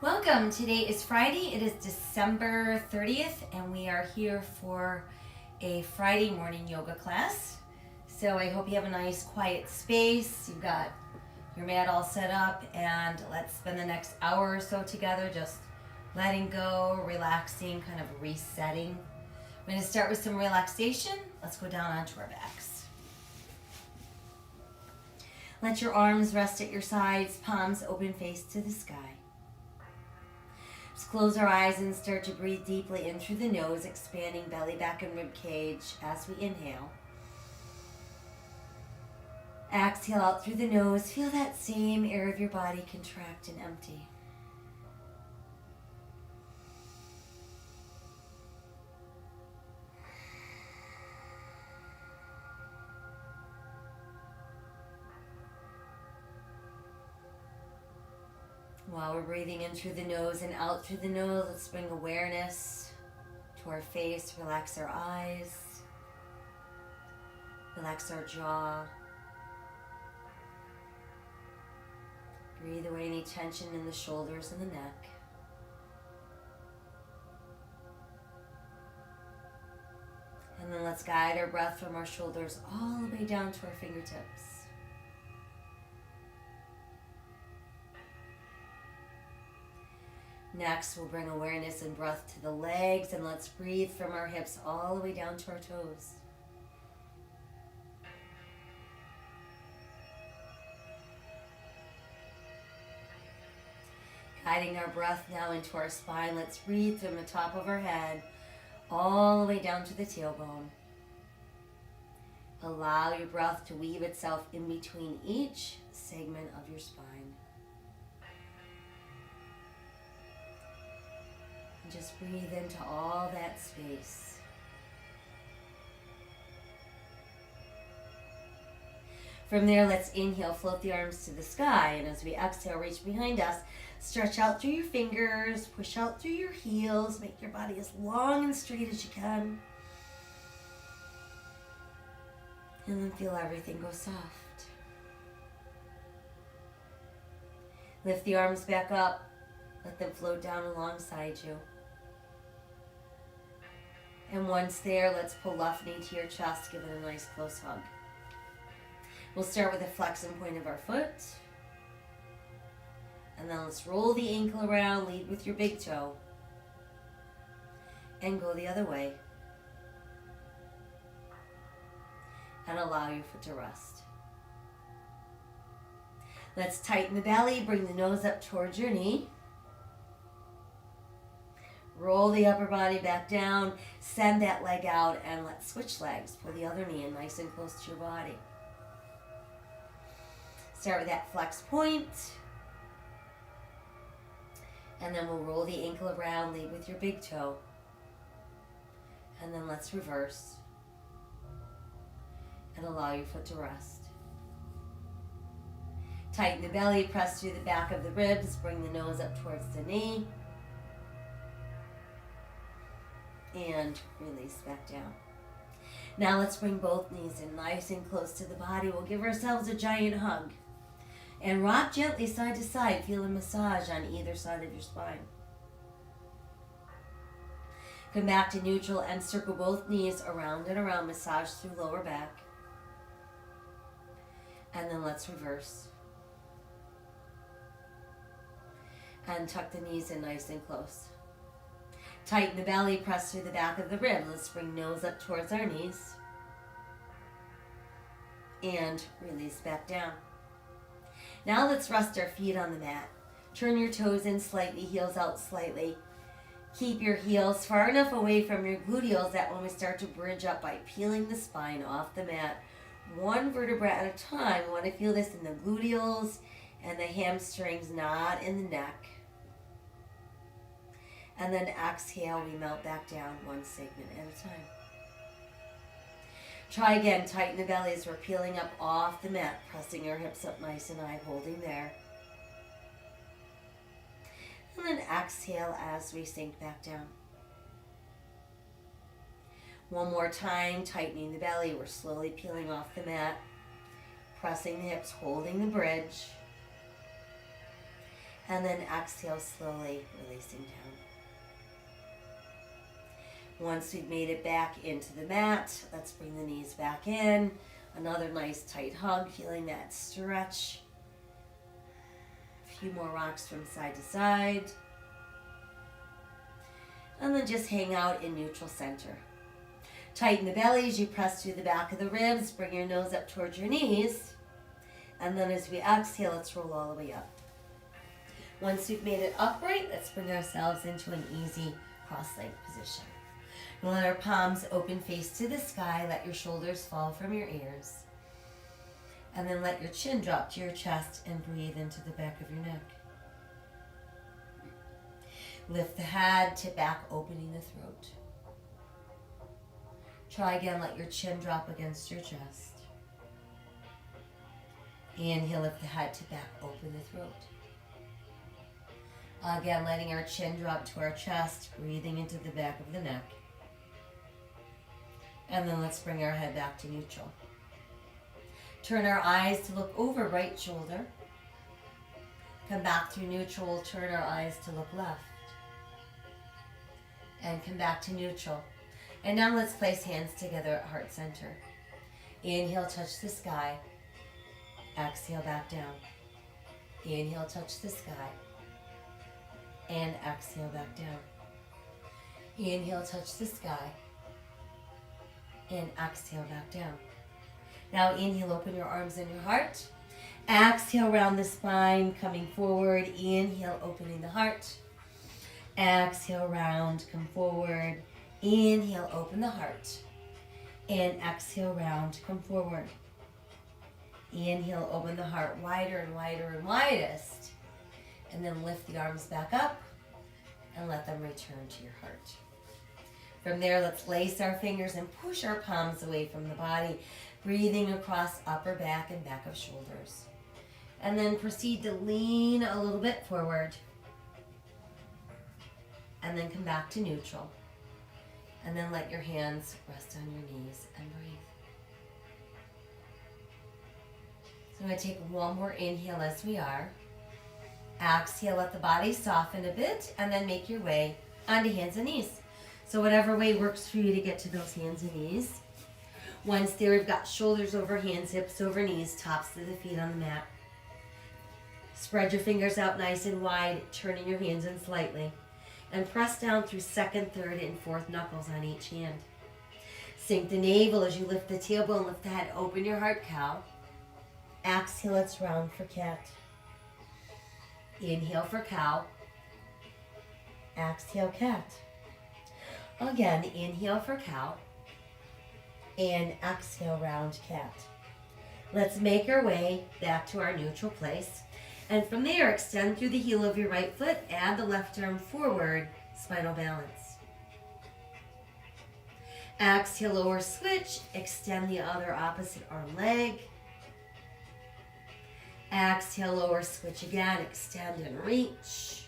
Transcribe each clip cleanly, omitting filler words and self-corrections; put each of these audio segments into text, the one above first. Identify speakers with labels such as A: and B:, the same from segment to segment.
A: Welcome. Today is Friday. It is December 30th, and we are here for a Friday morning yoga class. So I hope you have a nice quiet space. You've got your mat all set up, and let's spend the next hour or so together just letting go, relaxing, kind of resetting. We're going to start with some relaxation. Let's go down onto our backs. Let your arms rest at your sides, palms open, face to the sky. Just close our eyes and start to breathe deeply in through the nose, expanding belly, back, and rib cage as we inhale. Exhale out through the nose. Feel that same air of your body contract and empty. While we're breathing in through the nose and out through the nose, let's bring awareness to our face. Relax our eyes. Relax our jaw. Breathe away any tension in the shoulders and the neck. And then let's guide our breath from our shoulders all the way down to our fingertips. Next, we'll bring awareness and breath to the legs, and let's breathe from our hips all the way down to our toes. Guiding our breath now into our spine, let's breathe from the top of our head all the way down to the tailbone. Allow your breath to weave itself in between each segment of your spine. And just breathe into all that space. From there, let's inhale, float the arms to the sky, and as we exhale, reach behind us. Stretch out through your fingers, push out through your heels, make your body as long and straight as you can. And then feel everything go soft. Lift the arms back up, let them float down alongside you. And once there, let's pull left knee to your chest, give it a nice close hug. We'll start with the flexing point of our foot. And then let's roll the ankle around, lead with your big toe. And go the other way. And allow your foot to rest. Let's tighten the belly, bring the nose up towards your knee. Roll the upper body back down, send that leg out, and let's switch legs. Pull the other knee in nice and close to your body. Start with that flex point. And then we'll roll the ankle around, lead with your big toe. And then let's reverse. And allow your foot to rest. Tighten the belly, press through the back of the ribs, bring the nose up towards the knee. And release back down. Now let's bring both knees in nice and close to the body. We'll give ourselves a giant hug. And rock gently side to side. Feel a massage on either side of your spine. Come back to neutral and circle both knees around and around. Massage through lower back. And then let's reverse. And tuck the knees in nice and close. Tighten the belly, press through the back of the ribs. Let's bring nose up towards our knees. And release back down. Now let's rest our feet on the mat. Turn your toes in slightly, heels out slightly. Keep your heels far enough away from your gluteals that when we start to bridge up by peeling the spine off the mat, one vertebra at a time. We want to feel this in the gluteals and the hamstrings, not in the neck. And then exhale, we melt back down one segment at a time. Try again, tighten the belly as we're peeling up off the mat, pressing our hips up nice and high, holding there. And then exhale as we sink back down. One more time, tightening the belly. We're slowly peeling off the mat, pressing the hips, holding the bridge. And then exhale, slowly releasing down. Once we've made it back into the mat, let's bring the knees back in. Another nice tight hug, feeling that stretch. A few more rocks from side to side. And then just hang out in neutral center. Tighten the belly as you press through the back of the ribs. Bring your nose up towards your knees. And then as we exhale, let's roll all the way up. Once we've made it upright, let's bring ourselves into an easy cross-legged position. And let our palms open face to the sky. Let your shoulders fall from your ears. And then let your chin drop to your chest and breathe into the back of your neck. Lift the head, tip back, opening the throat. Try again, let your chin drop against your chest. Inhale, lift the head, tip back, open the throat. Again, letting our chin drop to our chest, breathing into the back of the neck. And then let's bring our head back to neutral. Turn our eyes to look over right shoulder. Come back through neutral, turn our eyes to look left. And come back to neutral. And now let's place hands together at heart center. Inhale, touch the sky. Exhale, back down. Inhale, touch the sky. And exhale, back down. Inhale, touch the sky. And exhale, back down. Now inhale, open your arms and your heart. Exhale, round the spine, coming forward. Inhale, opening the heart. Exhale, round, come forward. Inhale, open the heart. And exhale, round, come forward. Inhale, open the heart wider and wider and widest. And then lift the arms back up and let them return to your heart. From there, let's lace our fingers and push our palms away from the body, breathing across upper back and back of shoulders. And then proceed to lean a little bit forward. And then come back to neutral. And then let your hands rest on your knees and breathe. So I'm going to take one more inhale as we are. Exhale, let the body soften a bit, and then make your way onto hands and knees. So whatever way works for you to get to those hands and knees. Once there, we've got shoulders over hands, hips over knees, tops of the feet on the mat. Spread your fingers out nice and wide, turning your hands in slightly. And press down through second, third, and fourth knuckles on each hand. Sink the navel as you lift the tailbone, lift the head, open your heart, cow. Exhale, let's round for cat. Inhale for cow. Exhale, cat. Again, inhale for cow. And exhale, round cat. Let's make our way back to our neutral place. And from there, extend through the heel of your right foot, add the left arm forward, spinal balance. Exhale, lower switch, extend the other opposite arm leg. Exhale, lower switch again, extend and reach.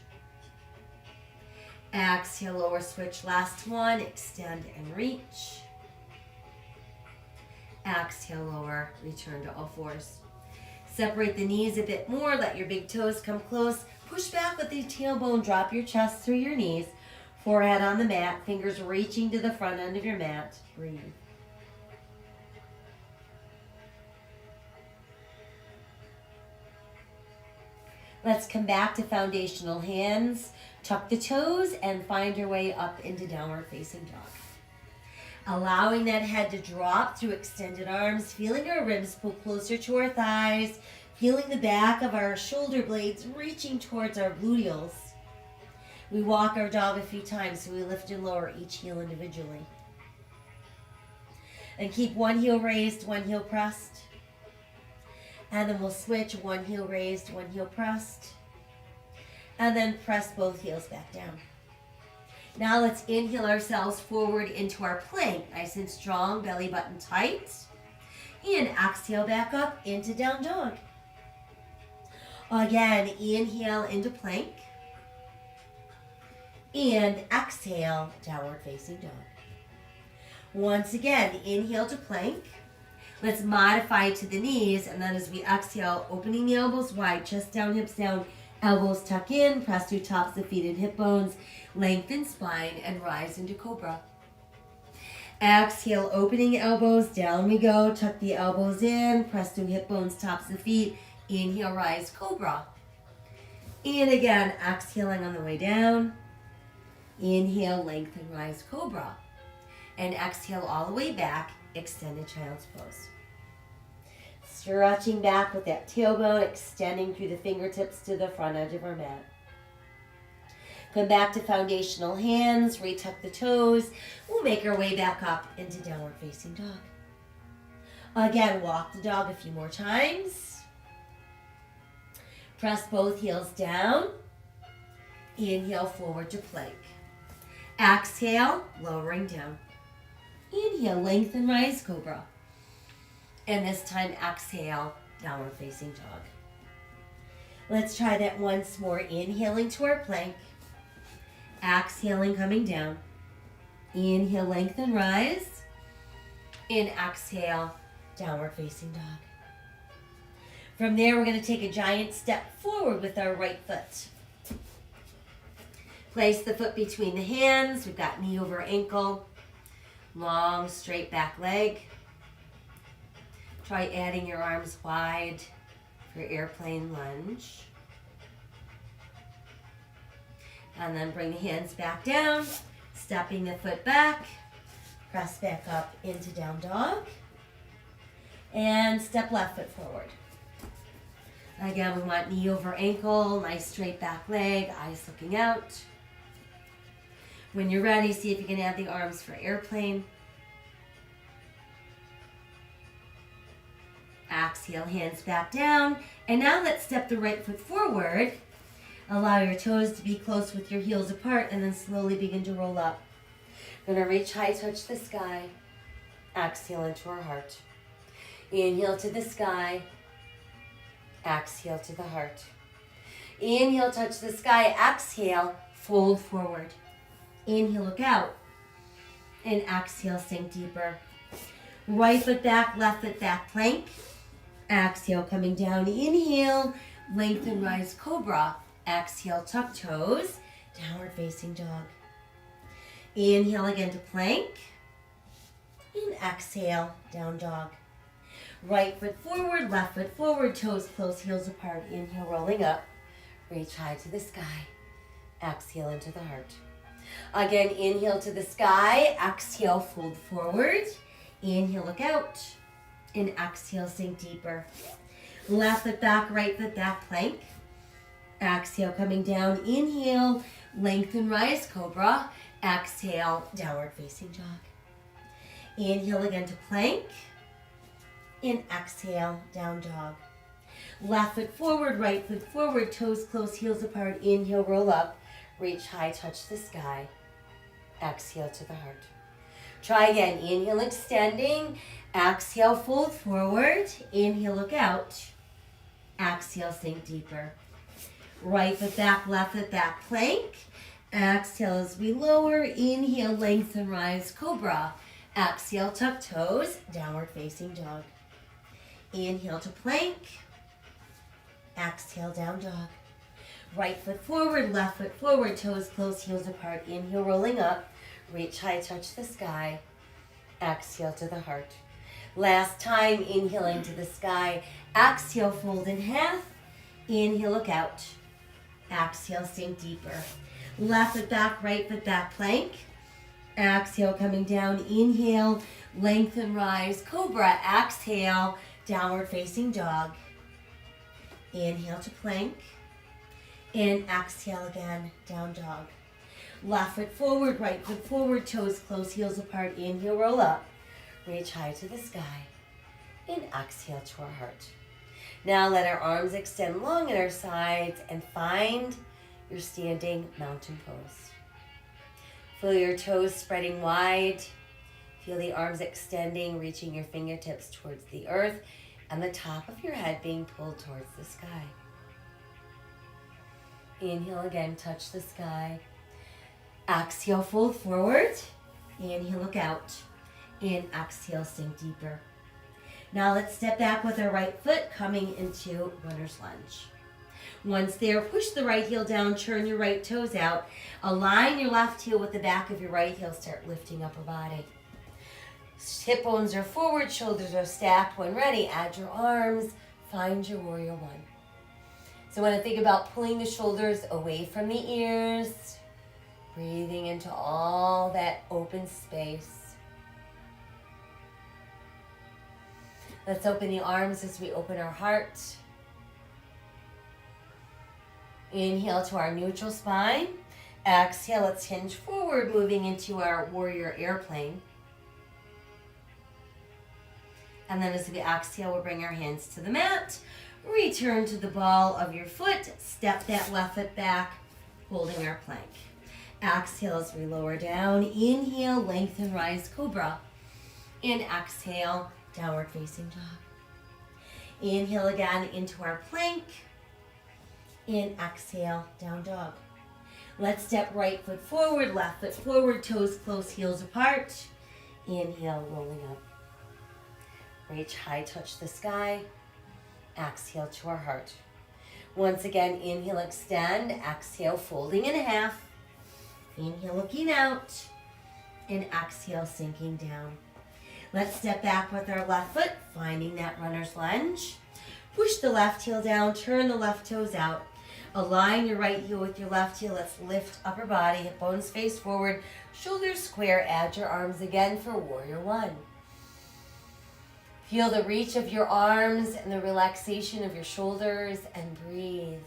A: Exhale, lower switch, last one, extend and reach. Exhale, lower, return to all fours. Separate the knees a bit more, let your big toes come close. Push back with the tailbone, drop your chest through your knees. Forehead on the mat, fingers reaching to the front end of your mat. Breathe. Let's come back to foundational hands. Tuck the toes and find your way up into downward facing dog. Allowing that head to drop through extended arms, feeling our ribs pull closer to our thighs, feeling the back of our shoulder blades reaching towards our gluteals. We walk our dog a few times, so we lift and lower each heel individually. And keep one heel raised, one heel pressed. And then we'll switch, one heel raised, one heel pressed. And then press both heels back down. Now let's inhale ourselves forward into our plank. Nice and strong, belly button tight. And exhale back up into down dog. Again, inhale into plank. And exhale, downward facing dog. Once again, inhale to plank. Let's modify to the knees, and then as we exhale, opening the elbows wide, chest down, hips down, Elbows tuck in, press through tops of feet and hip bones, lengthen spine, and rise into cobra. Exhale, opening elbows, down we go. Tuck the elbows in, press through hip bones, tops of feet. Inhale, rise, cobra. And again, exhaling on the way down. Inhale, lengthen, rise, cobra. And exhale all the way back, extended child's pose. Stretching back with that tailbone, extending through the fingertips to the front edge of our mat. Come back to foundational hands, retuck the toes. We'll make our way back up into downward facing dog. Again, walk the dog a few more times. Press both heels down. Inhale, forward to plank. Exhale, lowering down. Inhale, lengthen, rise, cobra. And this time, exhale, downward facing dog. Let's try that once more. Inhaling to our plank. Exhaling, coming down. Inhale, lengthen, rise. And exhale, downward facing dog. From there, we're going to take a giant step forward with our right foot. Place the foot between the hands. We've got knee over ankle. Long, straight back leg. Try adding your arms wide for airplane lunge. And then bring the hands back down, stepping the foot back. Press back up into down dog. And step left foot forward. Again, we want knee over ankle, nice straight back leg, eyes looking out. When you're ready, see if you can add the arms for airplane. Exhale, hands back down. And now let's step the right foot forward. Allow your toes to be close with your heels apart and then slowly begin to roll up. We're going to reach high, touch the sky. Exhale into our heart. Inhale to the sky. Exhale to the heart. Inhale, touch the sky. Exhale, fold forward. Inhale, look out. And exhale, sink deeper. Right foot back, left foot back, plank. Exhale, coming down. Inhale, lengthen, rise, cobra. Exhale, tuck toes, downward facing dog. Inhale again to plank. And exhale, down dog. Right foot forward, left foot forward, toes close, heels apart. Inhale, rolling up. Reach high to the sky. Exhale into the heart. Again, inhale to the sky. Exhale, fold forward. Inhale, look out. And exhale, sink deeper. Left foot back, right foot back, plank. Exhale, coming down. Inhale, lengthen, rise, cobra. Exhale, downward facing dog. Inhale again to plank. And exhale, down dog. Left foot forward, right foot forward, toes close, heels apart. Inhale, roll up. Reach high, touch the sky. Exhale to the heart. Try again. Inhale, extending. Exhale, fold forward. Inhale, look out. Exhale, sink deeper. Right foot back, left foot back, plank. Exhale as we lower. Inhale, lengthen, rise, cobra. Exhale, tuck toes, downward facing dog. Inhale to plank. Exhale, down dog. Right foot forward, left foot forward, toes close, heels apart. Inhale, rolling up. Reach high, touch the sky. Exhale to the heart. Last time, inhaling to the sky. Exhale, fold in half. Inhale, look out. Exhale, sink deeper. Left foot back, right foot back, plank. Exhale, coming down. Inhale, lengthen, rise, cobra. Exhale, downward facing dog. Inhale to plank. And exhale again, down dog. Left foot forward, right foot forward, toes close, heels apart. Inhale, roll up. Reach high to the sky. And exhale to our heart. Now let our arms extend long at our sides and find your standing mountain pose. Feel your toes spreading wide. Feel the arms extending, reaching your fingertips towards the earth and the top of your head being pulled towards the sky. Inhale again, touch the sky. Exhale, fold forward. Inhale, look out. And exhale, sink deeper. Now let's step back with our right foot coming into runner's lunge. Once there, push the right heel down, turn your right toes out. Align your left heel with the back of your right heel. Start lifting upper body. Hip bones are forward, shoulders are stacked. When ready, add your arms. Find your warrior one. So when I think about pulling the shoulders away from the ears, breathing into all that open space. Let's open the arms as we open our heart. Inhale to our neutral spine. Exhale, let's hinge forward, moving into our warrior airplane. And then as we exhale, we'll bring our hands to the mat. Return to the ball of your foot. Step that left foot back, holding our plank. Exhale as we lower down. Inhale, lengthen, rise, cobra. And exhale, downward facing dog. Inhale again into our plank. And exhale, down dog. Let's step right foot forward, left foot forward, toes close, heels apart. Inhale, rolling up. Reach high, touch the sky. Exhale to our heart. Once again, inhale, extend. Exhale, folding in half. Inhale, looking out. And exhale, sinking down. Let's step back with our left foot, finding that runner's lunge. Push the left heel down, turn the left toes out. Align your right heel with your left heel. Let's lift upper body, hip bones face forward, shoulders square. Add your arms again for warrior one. Feel the reach of your arms and the relaxation of your shoulders and breathe.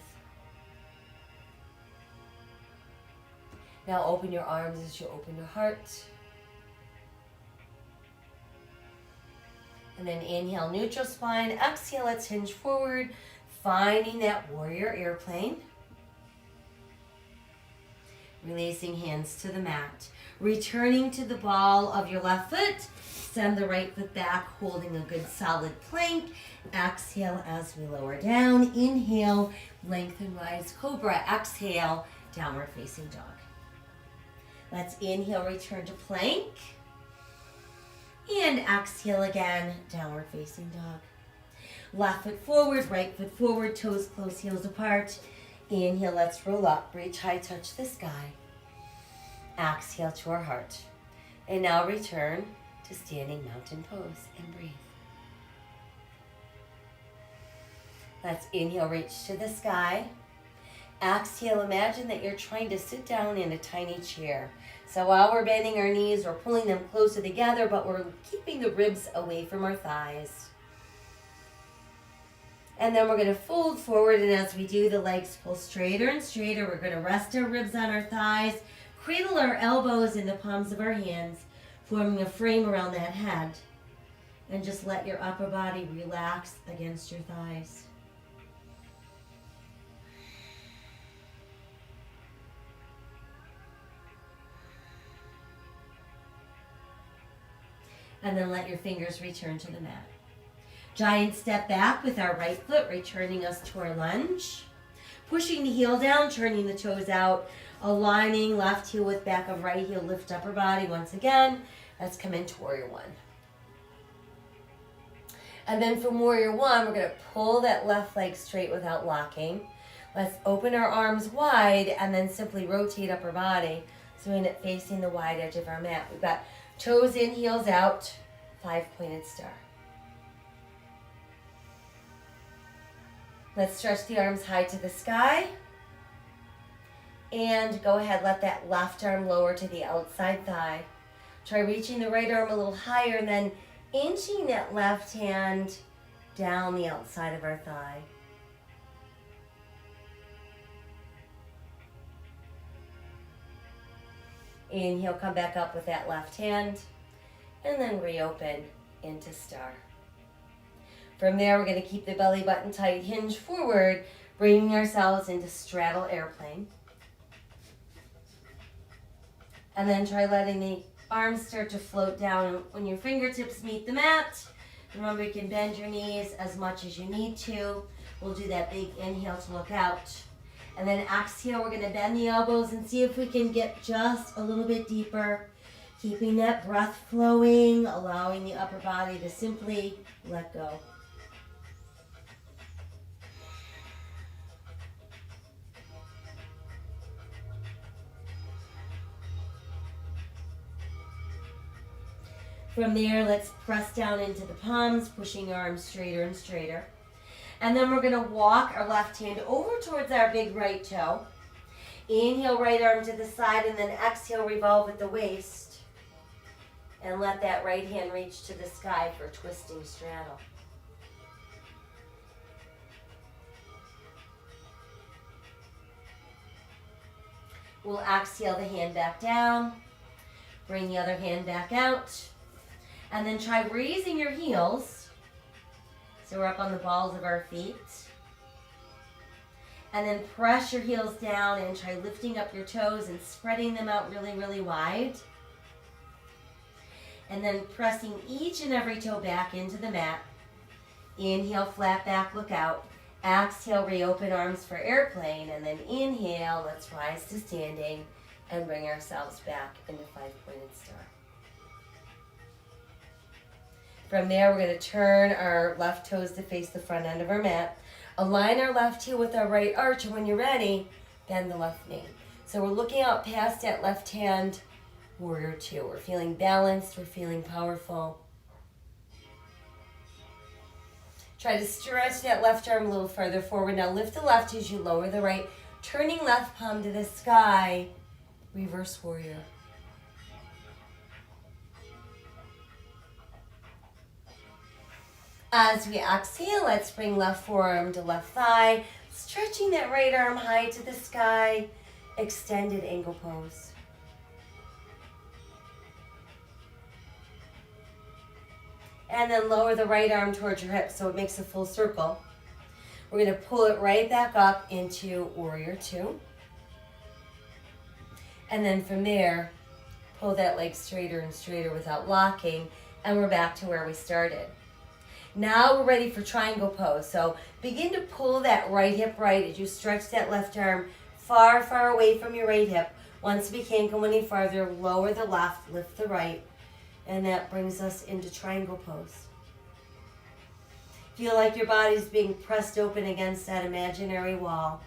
A: Now open your arms as you open your heart. And then inhale, neutral spine. Exhale, let's hinge forward, finding that warrior airplane. Releasing hands to the mat. Returning to the ball of your left foot. Send the right foot back, holding a good solid plank. Exhale as we lower down. Inhale, lengthen, rise, cobra. Exhale, downward facing dog. Let's inhale, return to plank. And exhale again, downward facing dog. Left foot forward, right foot forward, toes close, heels apart. Inhale, let's roll up, reach high, touch the sky. Exhale to our heart. And now return to standing mountain pose and breathe. Let's inhale, reach to the sky. Exhale, imagine that you're trying to sit down in a tiny chair. So while we're bending our knees, we're pulling them closer together, but we're keeping the ribs away from our thighs. And then we're going to fold forward, and as we do, the legs pull straighter and straighter. We're going to rest our ribs on our thighs, cradle our elbows in the palms of our hands, forming a frame around that head. And just let your upper body relax against your thighs. And then let your fingers return to the mat. Giant step back with our right foot, returning us to our lunge. Pushing the heel down, turning the toes out, aligning left heel with back of right heel, lift upper body once again. Let's come into warrior one. And then from warrior one, we're going to pull that left leg straight without locking. Let's open our arms wide and then simply rotate upper body so we end up facing the wide edge of our mat. We've got toes in, heels out, 5-pointed star. Let's stretch the arms high to the sky. And go ahead, let that left arm lower to the outside thigh. Try reaching the right arm a little higher and then inching that left hand down the outside of our thigh. Inhale, come back up with that left hand, and then reopen into star. From there, we're going to keep the belly button tight, hinge forward, bringing ourselves into straddle airplane. And then try letting the arms start to float down. When your fingertips meet the mat, remember you can bend your knees as much as you need to. We'll do that big inhale to look out. And then exhale, we're going to bend the elbows and see if we can get just a little bit deeper. Keeping that breath flowing, allowing the upper body to simply let go. From there, let's press down into the palms, pushing your arms straighter and straighter. And then we're going to walk our left hand over towards our big right toe. Inhale, right arm to the side, and then exhale, revolve at the waist. And let that right hand reach to the sky for twisting straddle. We'll exhale the hand back down. Bring the other hand back out. And then try raising your heels. So we're up on the balls of our feet. And then press your heels down and try lifting up your toes and spreading them out really, really wide. And then pressing each and every toe back into the mat. Inhale, flat back, look out. Exhale, reopen arms for airplane. And then inhale, let's rise to standing and bring ourselves back into five-pointed star. From there, we're going to turn our left toes to face the front end of our mat. Align our left heel with our right arch, and when you're ready, bend the left knee. So we're looking out past that left hand, warrior two. We're feeling balanced, we're feeling powerful. Try to stretch that left arm a little further forward. Now lift the left as you lower the right, turning left palm to the sky, reverse warrior. As we exhale, let's bring left forearm to left thigh, stretching that right arm high to the sky, extended angle pose. And then lower the right arm towards your hip so it makes a full circle. We're going to pull it right back up into warrior two. And then from there, pull that leg straighter and straighter without locking, and we're back to where we started. Now we're ready for triangle pose. So begin to pull that right hip right as you stretch that left arm far, far away from your right hip. Once we can't go any farther, lower the left, lift the right, and that brings us into triangle pose. Feel like your body's being pressed open against that imaginary wall.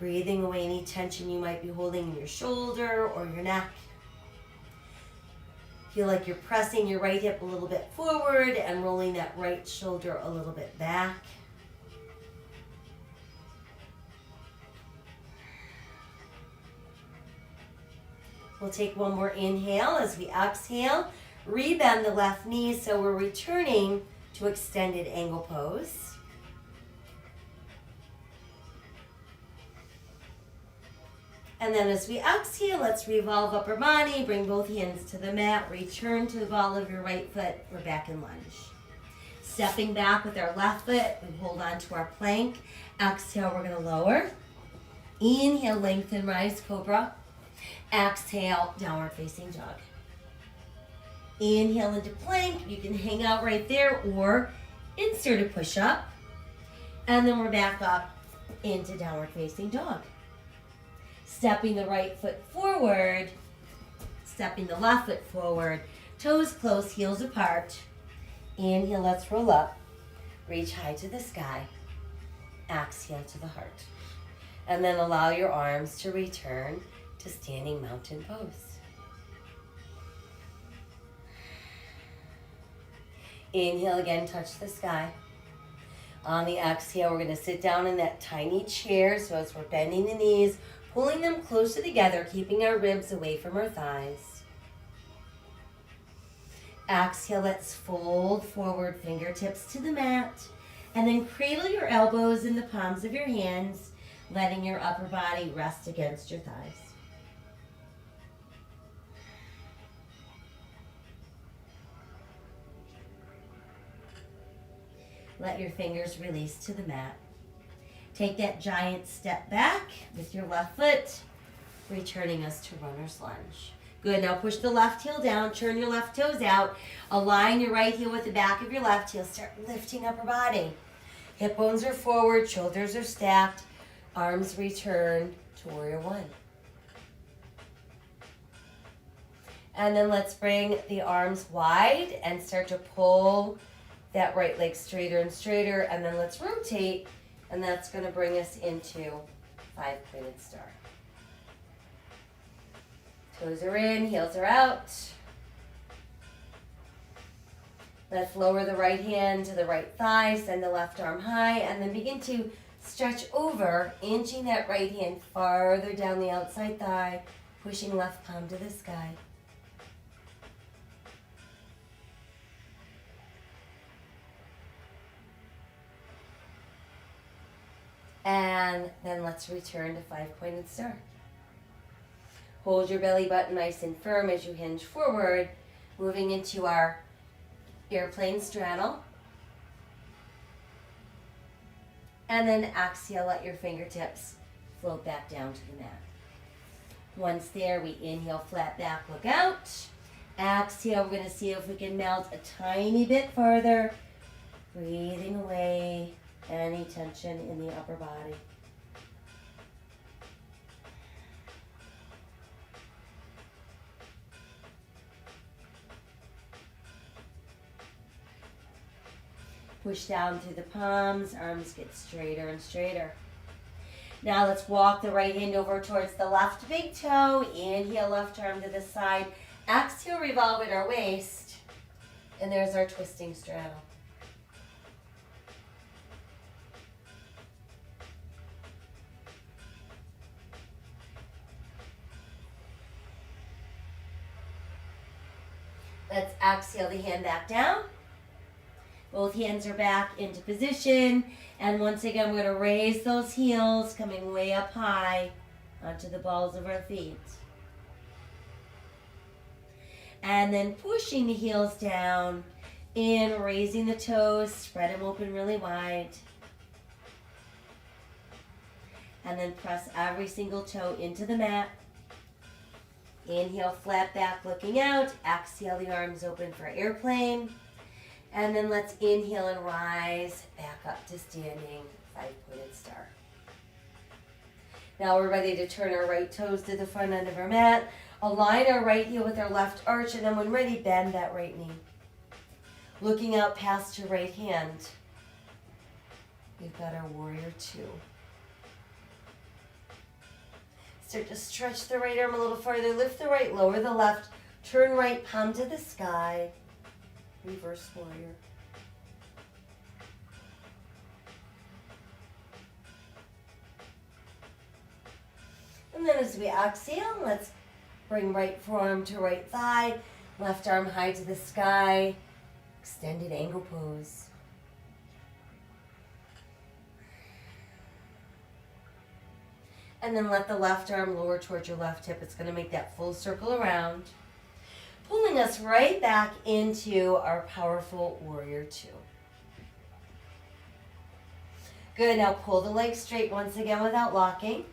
A: Breathing away any tension you might be holding in your shoulder or your neck. Feel like you're pressing your right hip a little bit forward and rolling that right shoulder a little bit back. We'll take one more inhale as we exhale. Rebend the left knee so we're returning to extended angle pose. And then as we exhale, let's revolve upper body, bring both hands to the mat, return to the ball of your right foot. We're back in lunge. Stepping back with our left foot, we hold on to our plank. Exhale, we're gonna lower. Inhale, lengthen, rise, cobra. Exhale, downward facing dog. Inhale into plank. You can hang out right there or insert a push-up. And then we're back up into downward facing dog. Stepping the right foot forward, stepping the left foot forward, toes close, heels apart. Inhale, let's roll up. Reach high to the sky. Exhale to the heart. And then allow your arms to return to standing mountain pose. Inhale again, touch the sky. On the exhale, we're going to sit down in that tiny chair. So as we're bending the knees, pulling them closer together, keeping our ribs away from our thighs. Exhale, let's fold forward, fingertips to the mat. And then cradle your elbows in the palms of your hands, letting your upper body rest against your thighs. Let your fingers release to the mat. Take that giant step back with your left foot, returning us to runner's lunge. Good, now push the left heel down, turn your left toes out, align your right heel with the back of your left heel, start lifting upper body. Hip bones are forward, shoulders are stacked, arms return to warrior one. And then let's bring the arms wide and start to pull that right leg straighter and straighter, and then let's rotate, and that's going to bring us into five-pointed star. Toes are in, heels are out. Let's lower the right hand to the right thigh, send the left arm high, and then begin to stretch over, inching that right hand farther down the outside thigh, pushing left palm to the sky. And then let's return to 5-pointed star. Hold your belly button nice and firm as you hinge forward, moving into our airplane straddle. And then exhale, let your fingertips float back down to the mat. Once there, we inhale, flat back, look out. Exhale, we're going to see if we can melt a tiny bit farther, breathing away any tension in the upper body. Push down through the palms, arms get straighter and straighter. Now let's walk the right hand over towards the left big toe. Inhale, left arm to the side. Exhale, revolve at our waist. And there's our twisting straddle. Let's exhale the hand back down. Both hands are back into position. And once again, we're going to raise those heels, coming way up high onto the balls of our feet. And then pushing the heels down in, raising the toes, spread them open really wide. And then press every single toe into the mat. Inhale, flat back, looking out. Exhale, the arms open for airplane. And then let's inhale and rise back up to standing 5-pointed star. Now we're ready to turn our right toes to the front end of our mat. Align our right heel with our left arch, and then when ready, bend that right knee. Looking out past your right hand, we've got our warrior two. Start to stretch the right arm a little farther. Lift the right, lower the left. Turn right palm to the sky. Reverse warrior. And then as we exhale, let's bring right forearm to right thigh, left arm high to the sky, extended angle pose. And then let the left arm lower towards your left hip. It's going to make that full circle around, pulling us right back into our powerful warrior two. Good, now pull the legs straight once again without locking.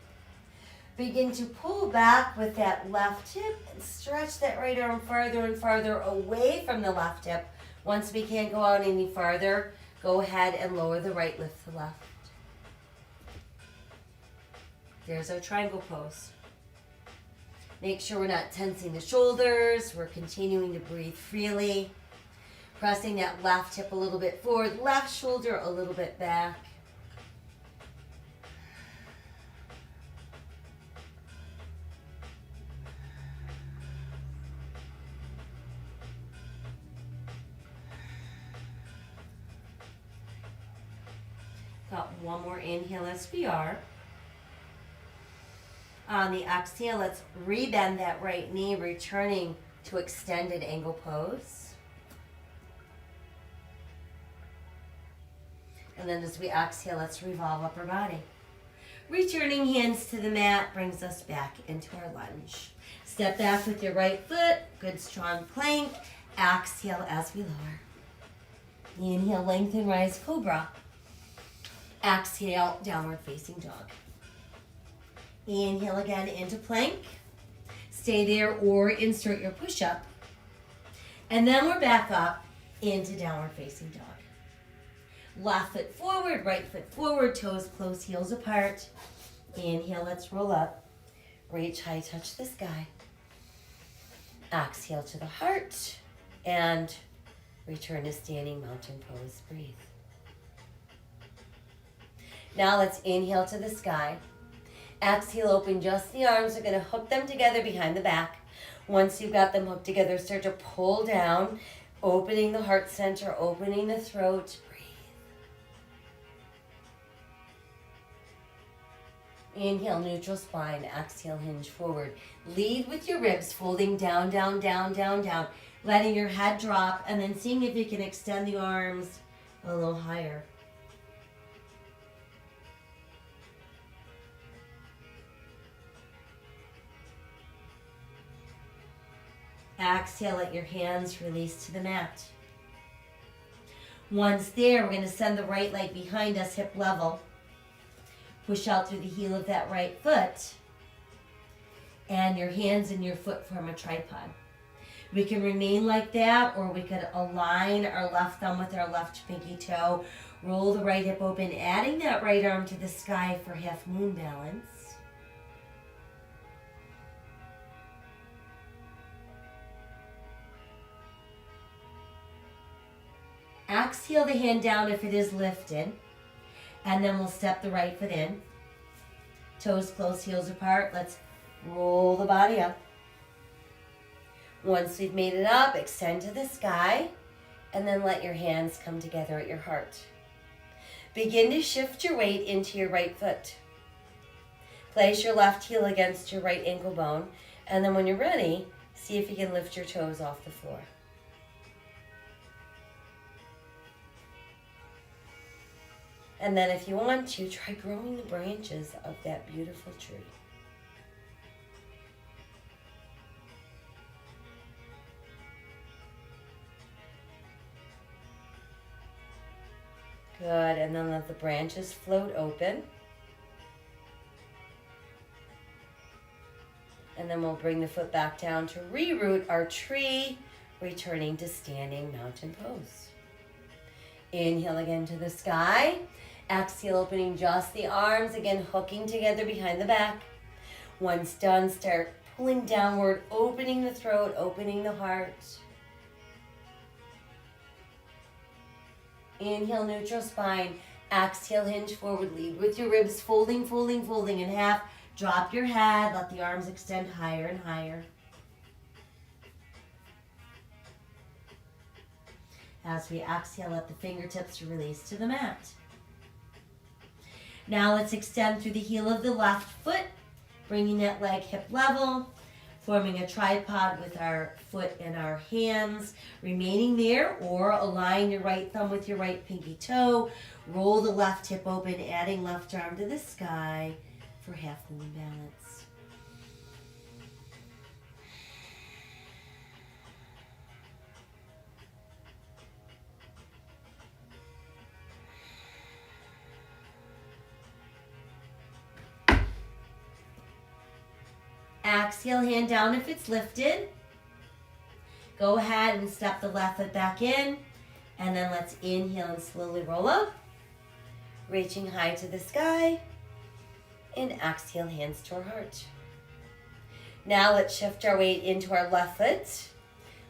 A: Begin to pull back with that left hip and stretch that right arm farther and farther away from the left hip. Once we can't go out any farther, go ahead and lower the right, lift the left. There's our triangle pose. Make sure we're not tensing the shoulders. We're continuing to breathe freely. Pressing that left hip a little bit forward, left shoulder a little bit back. Got one more inhale as we are. On the exhale, let's rebend that right knee, returning to extended angle pose. And then as we exhale, let's revolve upper body. Returning hands to the mat brings us back into our lunge. Step back with your right foot, good strong plank. Exhale as we lower. Inhale, lengthen, rise, cobra. Exhale, downward facing dog. Inhale again into plank. Stay there or insert your push-up. And then we're back up into downward facing dog. Left foot forward, right foot forward, toes close, heels apart. Inhale, let's roll up. Reach high, touch the sky. Exhale to the heart. And return to standing mountain pose. Breathe. Now let's inhale to the sky. Exhale, open just the arms. We're going to hook them together behind the back. Once you've got them hooked together, start to pull down. Opening the heart center, opening the throat. Inhale, neutral spine. Exhale, hinge forward. Lead with your ribs, folding down, down, down, down, down. Letting your head drop, and then seeing if you can extend the arms a little higher. Exhale, let your hands release to the mat. Once there, we're going to send the right leg behind us, hip level. Push out through the heel of that right foot. And your hands and your foot form a tripod. We can remain like that, or we could align our left thumb with our left pinky toe. Roll the right hip open, adding that right arm to the sky for half moon balance. Exhale the hand down if it is lifted. And then we'll step the right foot in. Toes close, heels apart. Let's roll the body up. Once we've made it up, extend to the sky. And then let your hands come together at your heart. Begin to shift your weight into your right foot. Place your left heel against your right ankle bone. And then when you're ready, see if you can lift your toes off the floor. And then if you want to, try growing the branches of that beautiful tree. Good, and then let the branches float open. And then we'll bring the foot back down to reroot our tree, returning to standing mountain pose. Inhale again to the sky. Exhale, opening just the arms, again hooking together behind the back. Once done, start pulling downward, opening the throat, opening the heart. Inhale, neutral spine. Exhale, hinge forward, lead with your ribs, folding, folding, folding in half. Drop your head, let the arms extend higher and higher. As we exhale, let the fingertips release to the mat. Now let's extend through the heel of the left foot, bringing that leg hip level, forming a tripod with our foot and our hands, remaining there, or align your right thumb with your right pinky toe. Roll the left hip open, adding left arm to the sky for half moon balance. Exhale, hand down if it's lifted. Go ahead and step the left foot back in. And then let's inhale and slowly roll up. Reaching high to the sky. And exhale, hands to our heart. Now let's shift our weight into our left foot.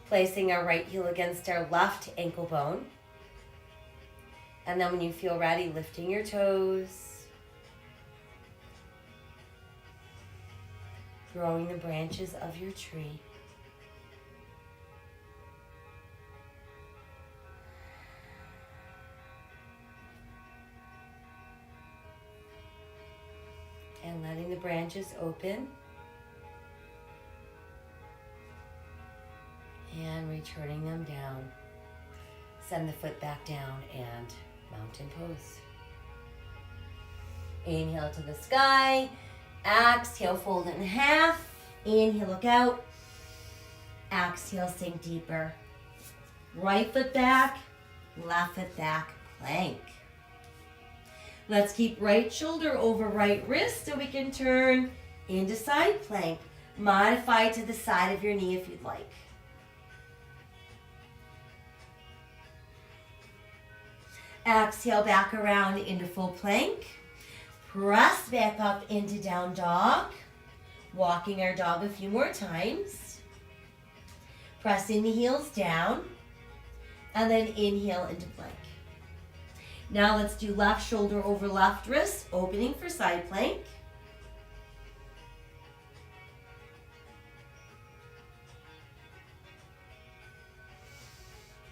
A: Placing our right heel against our left ankle bone. And then when you feel ready, lifting your toes. Growing the branches of your tree. And letting the branches open. And returning them down. Send the foot back down and mountain pose. Inhale to the sky. Exhale, fold it in half. Inhale, look out. Exhale, sink deeper. Right foot back, left foot back, plank. Let's keep right shoulder over right wrist so we can turn into side plank. Modify to the side of your knee if you'd like. Exhale, back around into full plank. Press back up into down dog. Walking our dog a few more times. Pressing the heels down. And then inhale into plank. Now let's do left shoulder over left wrist, opening for side plank.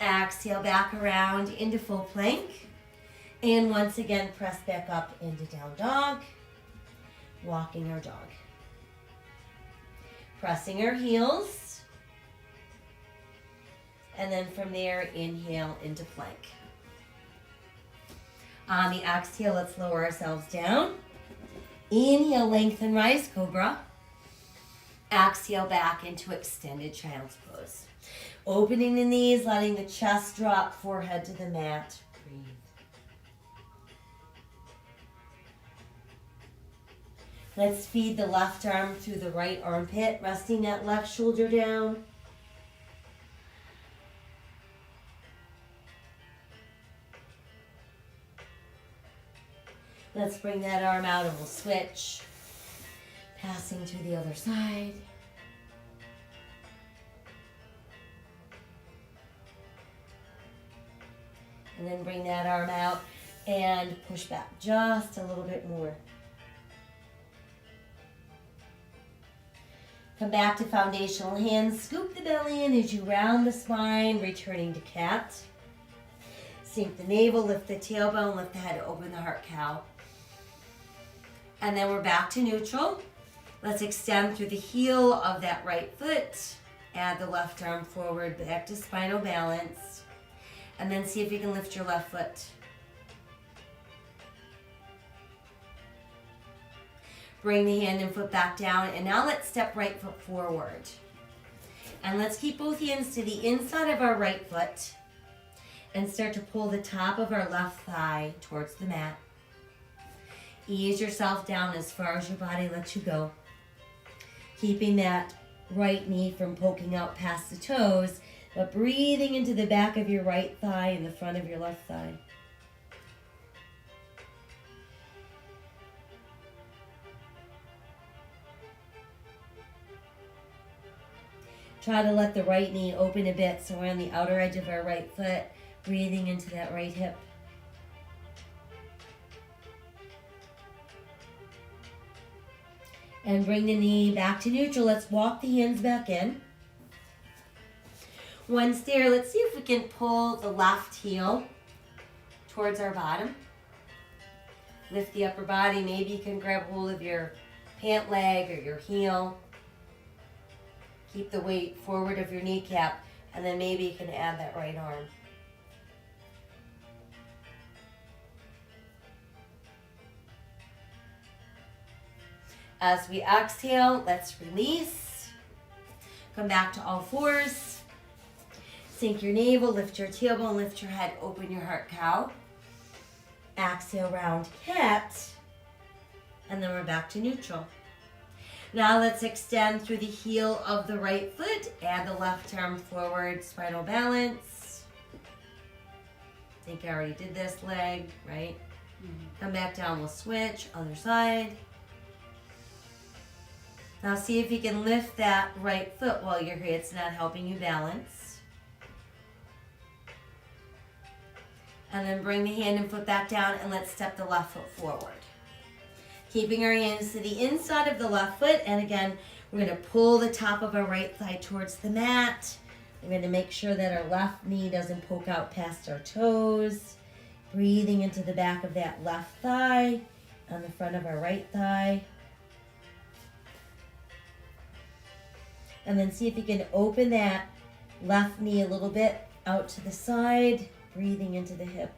A: Exhale back around into full plank. And once again, press back up into down dog. Walking our dog. Pressing our heels. And then from there, inhale into plank. On the exhale, let's lower ourselves down. Inhale, lengthen, rise, cobra. Exhale back into extended child's pose. Opening the knees, letting the chest drop, forehead to the mat. Breathe. Let's feed the left arm through the right armpit, resting that left shoulder down. Let's bring that arm out and we'll switch. Passing to the other side. And then bring that arm out and push back just a little bit more. Come back to foundational hands. Scoop the belly in as you round the spine, returning to cat. Sink the navel, lift the tailbone, lift the head, open the heart cow. And then we're back to neutral. Let's extend through the heel of that right foot. Add the left arm forward, back to spinal balance. And then see if you can lift your left foot. Bring the hand and foot back down. And now let's step right foot forward. And let's keep both hands to the inside of our right foot. And start to pull the top of our left thigh towards the mat. Ease yourself down as far as your body lets you go. Keeping that right knee from poking out past the toes, but breathing into the back of your right thigh and the front of your left thigh. Try to let the right knee open a bit so we're on the outer edge of our right foot, breathing into that right hip. And bring the knee back to neutral. Let's walk the hands back in. Once there, let's see if we can pull the left heel towards our bottom. Lift the upper body. Maybe you can grab hold of your pant leg or your heel. Keep the weight forward of your kneecap. And then maybe you can add that right arm. As we exhale, let's release. Come back to all fours. Sink your navel, lift your tailbone, lift your head, open your heart cow. Exhale, round cat. And then we're back to neutral. Now let's extend through the heel of the right foot. Add the left arm forward, spinal balance. I think I already did this leg, right? Come back down, we'll switch, other side. Now see if you can lift that right foot while you're here. It's not helping you balance. And then bring the hand and foot back down and let's step the left foot forward. Keeping our hands to the inside of the left foot. And again, we're going to pull the top of our right thigh towards the mat. We're going to make sure that our left knee doesn't poke out past our toes. Breathing into the back of that left thigh on the front of our right thigh. And then see if you can open that left knee a little bit out to the side, breathing into the hip.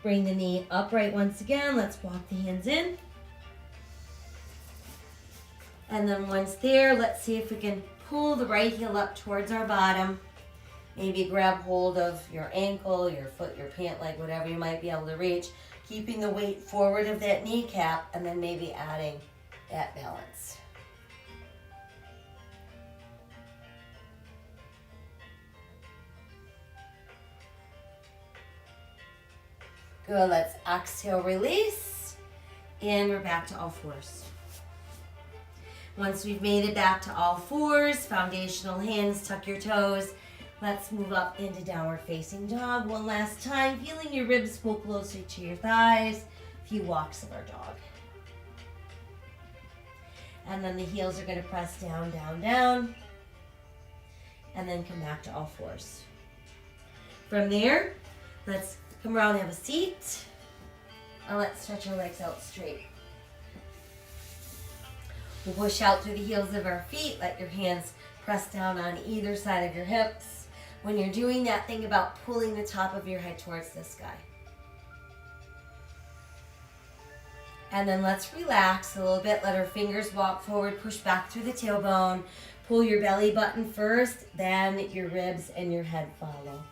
A: Bring the knee upright once again. Let's walk the hands in. And then once there, let's see if we can pull the right heel up towards our bottom. Maybe grab hold of your ankle, your foot, your pant leg, whatever you might be able to reach. Keeping the weight forward of that kneecap and then maybe adding that balance. Good, let's exhale, release. And we're back to all fours. Once we've made it back to all fours, foundational hands, tuck your toes. Let's move up into downward facing dog one last time, feeling your ribs pull closer to your thighs. A few walks of our dog. And then the heels are going to press down, down, down. And then come back to all fours. From there, let's come around and have a seat. And let's stretch our legs out straight. We'll push out through the heels of our feet. Let your hands press down on either side of your hips. When you're doing that, think about pulling the top of your head towards the sky. And then let's relax a little bit. Let our fingers walk forward, push back through the tailbone. Pull your belly button first, then your ribs and your head follow.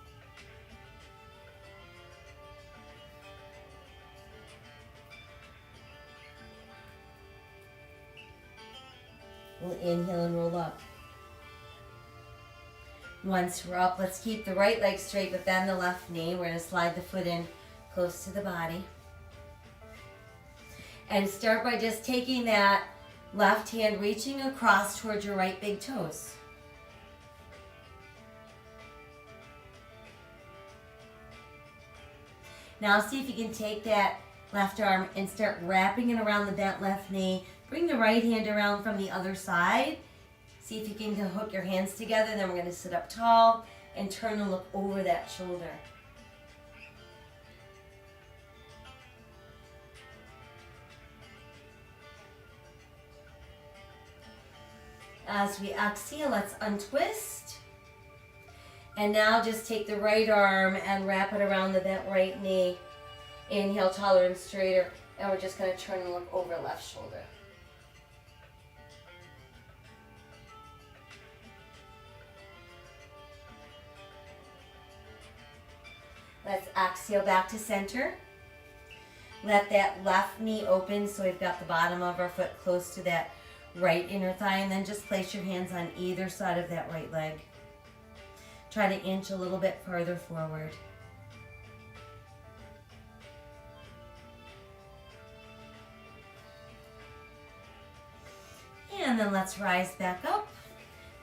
A: We'll inhale and roll up. Once we're up, let's keep the right leg straight, but bend the left knee. We're going to slide the foot in close to the body. And start by just taking that left hand, reaching across towards your right big toes. Now see if you can take that left arm and start wrapping it around the bent left knee. Bring the right hand around from the other side. See if you can hook your hands together. Then we're going to sit up tall and turn and look over that shoulder. As we exhale, let's untwist. And now just take the right arm and wrap it around the bent right knee. Inhale, taller and straighter. And we're just going to turn and look over left shoulder. Let's exhale back to center. Let that left knee open so we've got the bottom of our foot close to that right inner thigh, and then just place your hands on either side of that right leg. Try to inch a little bit farther forward. And then let's rise back up.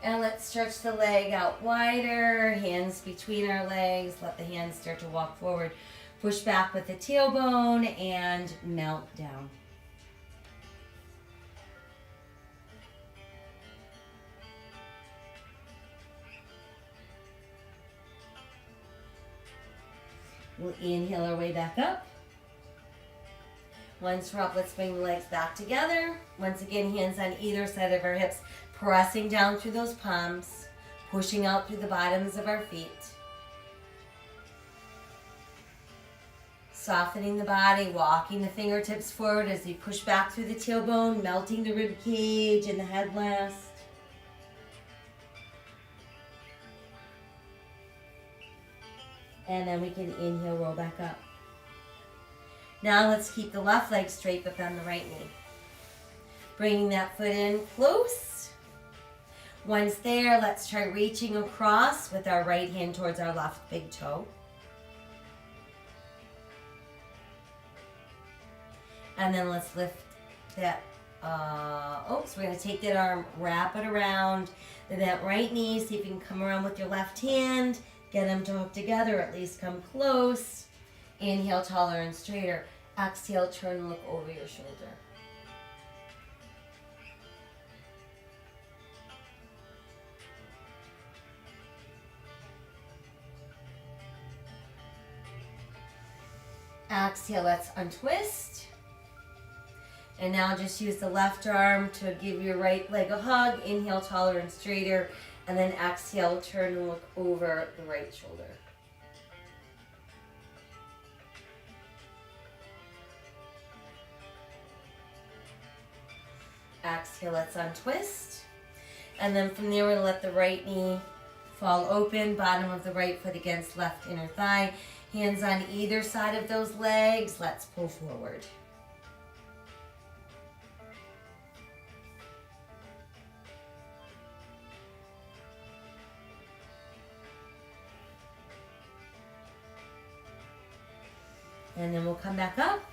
A: And let's stretch the leg out wider, hands between our legs. Let the hands start to walk forward. Push back with the tailbone and melt down. We'll inhale our way back up. Once we're up, let's bring the legs back together. Once again, hands on either side of our hips, pressing down through those palms, pushing out through the bottoms of our feet. Softening the body, walking the fingertips forward as we push back through the tailbone, melting the rib cage and the head last. And then we can inhale, roll back up. Now let's keep the left leg straight, but bend the right knee. Bringing that foot in close. Once there, let's try reaching across with our right hand towards our left big toe. And then let's lift that, so we're going to take that arm, wrap it around that right knee. See if you can come around with your left hand. Get them to hook together, at least come close. Inhale, taller and straighter. Exhale, turn and look over your shoulder. Exhale, let's untwist. And now just use the left arm to give your right leg a hug. Inhale, taller and straighter. And then exhale, turn and look over the right shoulder. Exhale, let's untwist. And then from there, we're going to let the right knee fall open, bottom of the right foot against left inner thigh. Hands on either side of those legs. Let's pull forward. And then we'll come back up.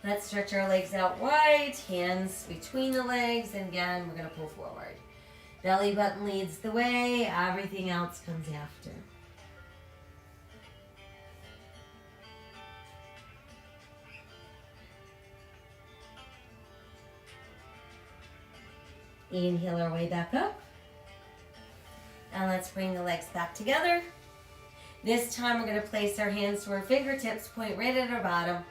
A: Let's stretch our legs out wide, hands between the legs, and again, we're going to pull forward. Belly button leads the way, everything else comes after. Inhale our way back up. And let's bring the legs back together. This time we're going to place our hands to our fingertips, point right at our bottom.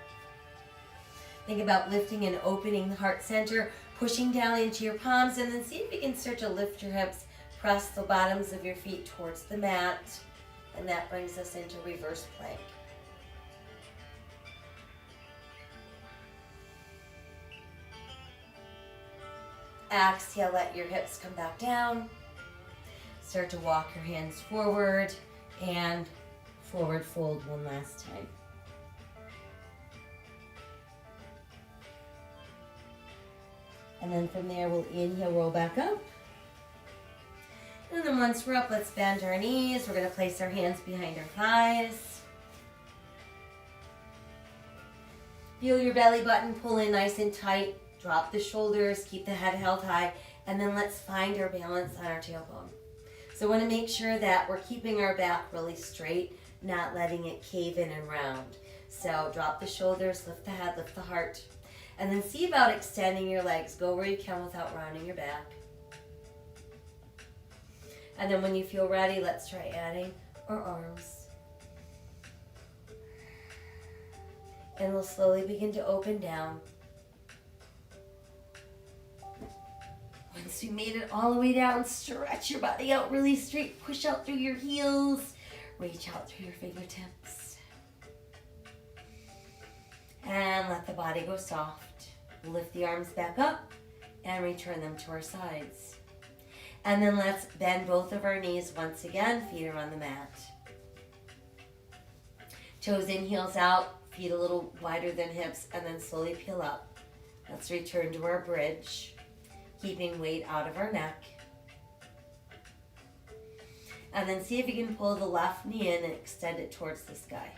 A: Think about lifting and opening the heart center, pushing down into your palms, and then see if you can start to lift your hips, press the bottoms of your feet towards the mat, and that brings us into reverse plank. Exhale, let your hips come back down. Start to walk your hands forward and forward fold one last time. And then from there, we'll inhale, roll back up. And then once we're up, let's bend our knees. We're going to place our hands behind our thighs. Feel your belly button pull in nice and tight. Drop the shoulders, keep the head held high, and then let's find our balance on our tailbone. So we want to make sure that we're keeping our back really straight, not letting it cave in and round. So drop the shoulders, lift the head, lift the heart, and then see about extending your legs. Go where you can without rounding your back. And then when you feel ready, let's try adding our arms. And we'll slowly begin to open down. Once you made it all the way down, stretch your body out really straight. Push out through your heels. Reach out through your fingertips. And let the body go soft. Lift the arms back up and return them to our sides. And then let's bend both of our knees once again. Feet are on the mat. Toes in, heels out. Feet a little wider than hips, and then slowly peel up. Let's return to our bridge, keeping weight out of our neck. And then see if you can pull the left knee in and extend it towards the sky.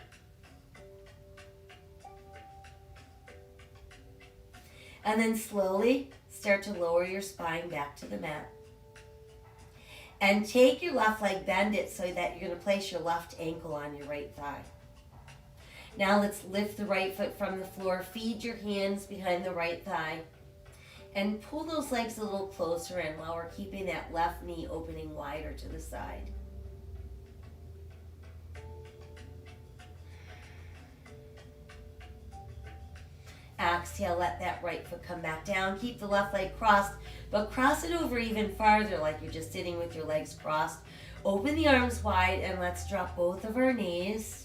A: And then slowly start to lower your spine back to the mat. And take your left leg, bend it so that you're going to place your left ankle on your right thigh. Now let's lift the right foot from the floor, feed your hands behind the right thigh, and pull those legs a little closer in while we're keeping that left knee opening wider to the side. Exhale, let that right foot come back down. Keep the left leg crossed, but cross it over even farther like you're just sitting with your legs crossed. Open the arms wide, and let's drop both of our knees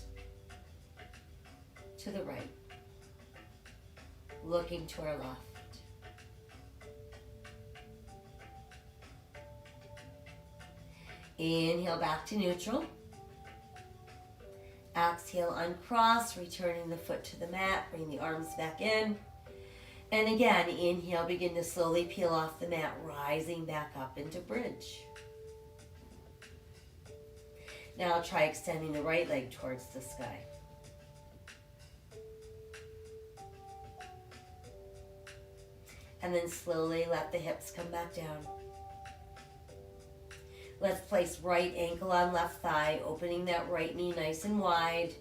A: to the right, looking to our left. Inhale back to neutral. Exhale, uncross, returning the foot to the mat. Bring the arms back in. And again, inhale, begin to slowly peel off the mat, rising back up into bridge. Now try extending the right leg towards the sky. And then slowly let the hips come back down. Let's place right ankle on left thigh, opening that right knee nice and wide.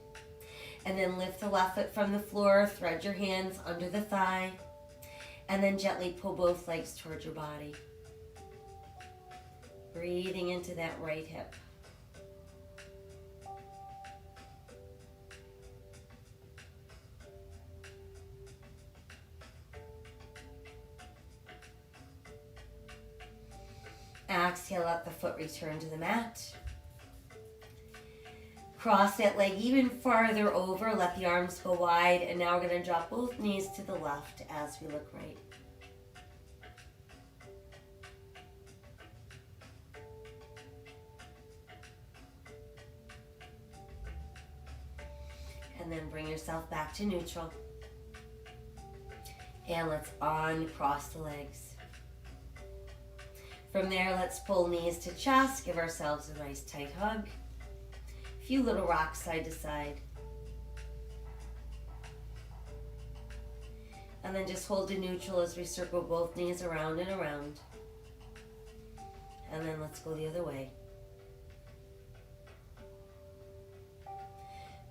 A: And then lift the left foot from the floor, thread your hands under the thigh, and then gently pull both legs towards your body. Breathing into that right hip. Exhale, let the foot return to the mat. Cross that leg even farther over. Let the arms go wide. And now we're going to drop both knees to the left as we look right. And then bring yourself back to neutral. And let's uncross the legs. From there, let's pull knees to chest. Give ourselves a nice tight hug. A few little rocks side to side. And then just hold to neutral as we circle both knees around and around. And then let's go the other way.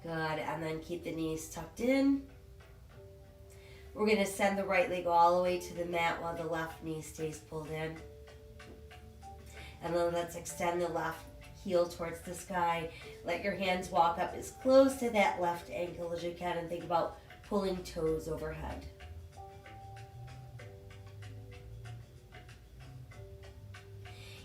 A: Good, and then keep the knees tucked in. We're going to send the right leg all the way to the mat while the left knee stays pulled in. And then let's extend the left heel towards the sky. Let your hands walk up as close to that left ankle as you can and think about pulling toes overhead.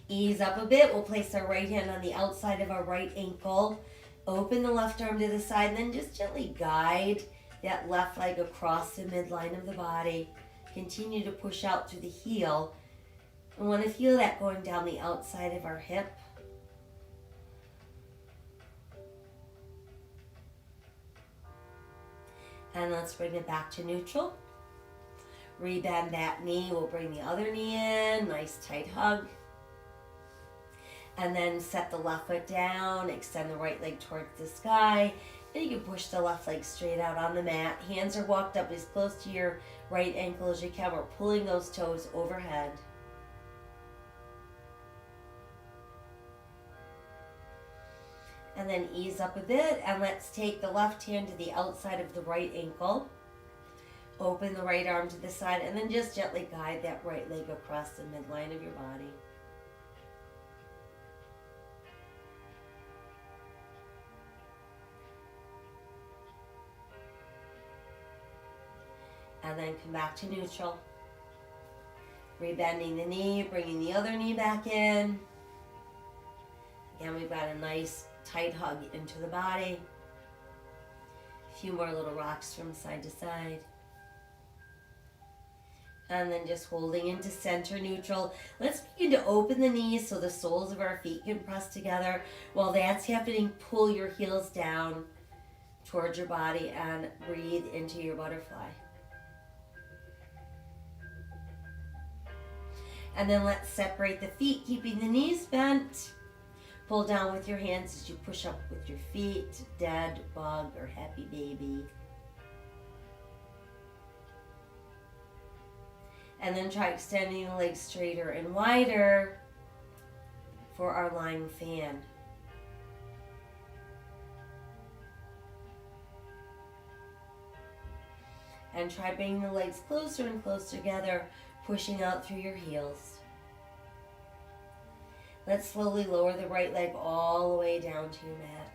A: Ease up a bit. We'll place our right hand on the outside of our right ankle. Open the left arm to the side and then just gently guide that left leg across the midline of the body. Continue to push out through the heel. I want to feel that going down the outside of our hip. And let's bring it back to neutral. Rebend that knee. We'll bring the other knee in. Nice tight hug. And then set the left foot down, extend the right leg towards the sky, and you can push the left leg straight out on the mat. Hands are walked up as close to your right ankle as you can. We're pulling those toes overhead. And then ease up a bit, and let's take the left hand to the outside of the right ankle. Open the right arm to the side, and then just gently guide that right leg across the midline of your body. And then come back to neutral. Rebending the knee, bringing the other knee back in. Again, we've got a nice tight hug into the body. A few more little rocks from side to side. And then just holding into center neutral. Let's begin to open the knees so the soles of our feet can press together. While that's happening, pull your heels down towards your body and breathe into your butterfly. And then let's separate the feet, keeping the knees bent. Pull down with your hands as you push up with your feet, dead bug or happy baby. And then try extending the legs straighter and wider for our lying fan. And try bringing the legs closer and closer together, pushing out through your heels. Let's slowly lower the right leg all the way down to your mat.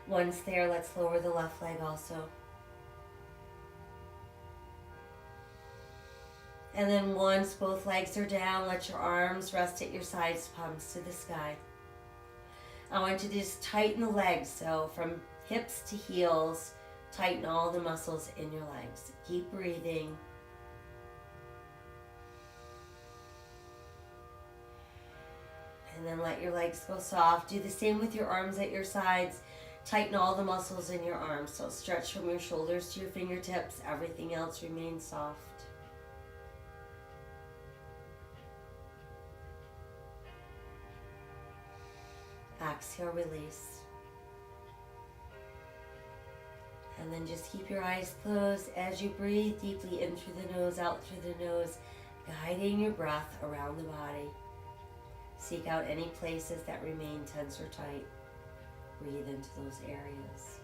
A: Once there, let's lower the left leg also. And then once both legs are down, let your arms rest at your sides, palms to the sky. I want you to just tighten the legs, so from hips to heels, tighten all the muscles in your legs. Keep breathing. And then let your legs go soft. Do the same with your arms at your sides. Tighten all the muscles in your arms. So stretch from your shoulders to your fingertips. Everything else remains soft. Exhale, release. And then just keep your eyes closed as you breathe deeply in through the nose, out through the nose, guiding your breath around the body. Seek out any places that remain tense or tight. Breathe into those areas.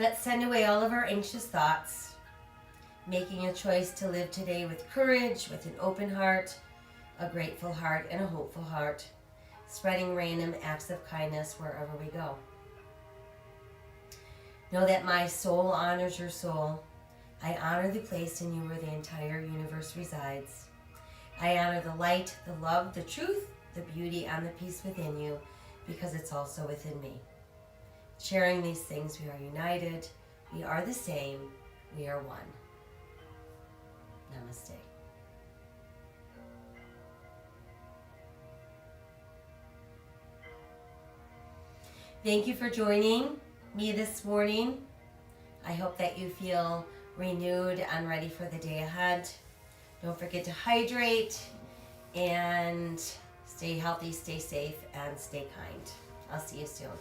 A: Let's send away all of our anxious thoughts, making a choice to live today with courage, with an open heart, a grateful heart, and a hopeful heart, spreading random acts of kindness wherever we go. Know that my soul honors your soul. I honor the place in you where the entire universe resides. I honor the light, the love, the truth, the beauty, and the peace within you, because it's also within me. Sharing these things, we are united. We are the same. We are one. Namaste. Thank you for joining me this morning. I hope that you feel renewed and ready for the day ahead. Don't forget to hydrate and stay healthy, stay safe, and stay kind. I'll see you soon.